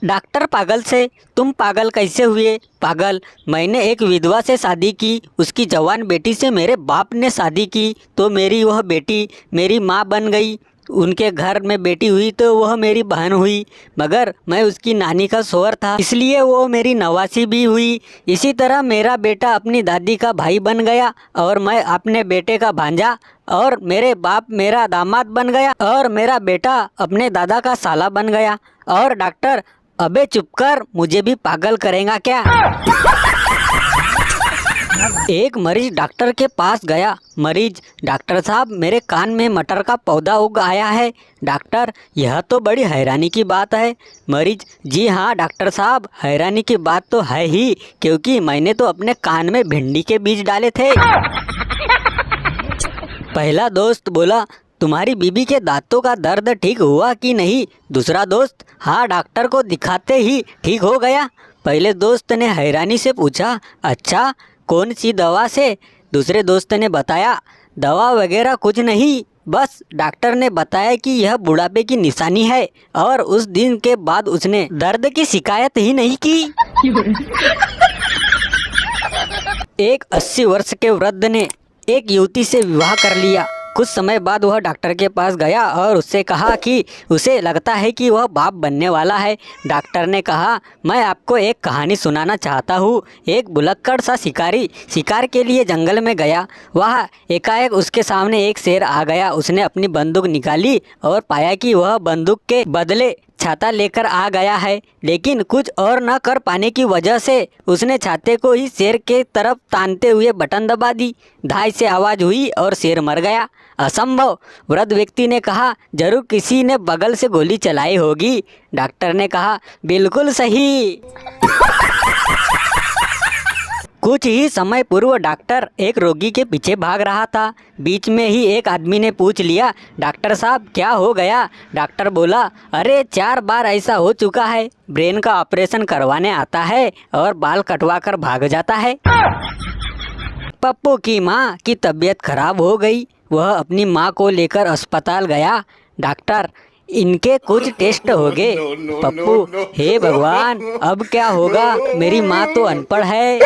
Doctor पागल से तुम पागल कैसे हुए? पागल, मैंने एक विधवा से शादी की, उसकी जवान बेटी से मेरे बाप ने शादी की तो मेरी वह बेटी मेरी माँ बन गई। उनके घर में बेटी हुई तो वह मेरी बहन हुई, मगर मैं उसकी नानी का शोहर था इसलिए वो मेरी नवासी भी हुई। इसी तरह मेरा बेटा अपनी दादी का भाई बन गया और मैं अपने बेटे का भांजा, और मेरे बाप मेरा दामाद बन गया और मेरा बेटा अपने दादा का साला बन गया। और डॉक्टर, अबे चुप कर, मुझे भी पागल करेगा क्या? एक मरीज डॉक्टर के पास गया। मरीज, डॉक्टर साहब मेरे कान में मटर का पौधा उग आया है। डॉक्टर, यह तो बड़ी हैरानी की बात है। मरीज, जी हाँ डॉक्टर साहब, हैरानी की बात तो है ही, क्योंकि मैंने तो अपने कान में भिंडी के बीज डाले थे। पहला दोस्त बोला, तुम्हारी बीबी के दांतों का दर्द ठीक हुआ कि नहीं? दूसरा दोस्त, हाँ डॉक्टर को दिखाते ही ठीक हो गया। पहले दोस्त ने हैरानी से पूछा, अच्छा कौन सी दवा से? दूसरे दोस्त ने बताया, दवा वगैरह कुछ नहीं, बस डॉक्टर ने बताया कि यह बुढ़ापे की निशानी है, और उस दिन के बाद उसने दर्द की शिकायत ही नहीं की। एक 80 वर्ष के वृद्ध ने एक युवती से विवाह कर लिया। कुछ समय बाद वह डॉक्टर के पास गया और उससे कहा कि उसे लगता है कि वह बाप बनने वाला है। डॉक्टर ने कहा, मैं आपको एक कहानी सुनाना चाहता हूँ। एक भुलक्कड़ सा शिकारी शिकार के लिए जंगल में गया। वह एकाएक उसके सामने एक शेर आ गया। उसने अपनी बंदूक निकाली और पाया कि वह बंदूक के बदले छाता लेकर आ गया है, लेकिन कुछ और न कर पाने की वजह से उसने छाते को ही शेर के तरफ तानते हुए बटन दबा दी। धाई से आवाज़ हुई और शेर मर गया। असंभव, वृद्ध व्यक्ति ने कहा, जरूर किसी ने बगल से गोली चलाई होगी। डॉक्टर ने कहा, बिल्कुल सही। कुछ ही समय पूर्व डॉक्टर एक रोगी के पीछे भाग रहा था। बीच में ही एक आदमी ने पूछ लिया, डॉक्टर साहब क्या हो गया? डॉक्टर बोला, अरे 4 बार ऐसा हो चुका है। ब्रेन का ऑपरेशन करवाने आता है और बाल कटवा कर भाग जाता है। पप्पू की माँ की तबीयत खराब हो गई। वह अपनी माँ को लेकर अस्पताल गया। डॉक्टर, इनके कुछ टेस्ट हो गए। पप्पू, हे भगवान, अब क्या होगा? मेरी माँ तो अनपढ़ है।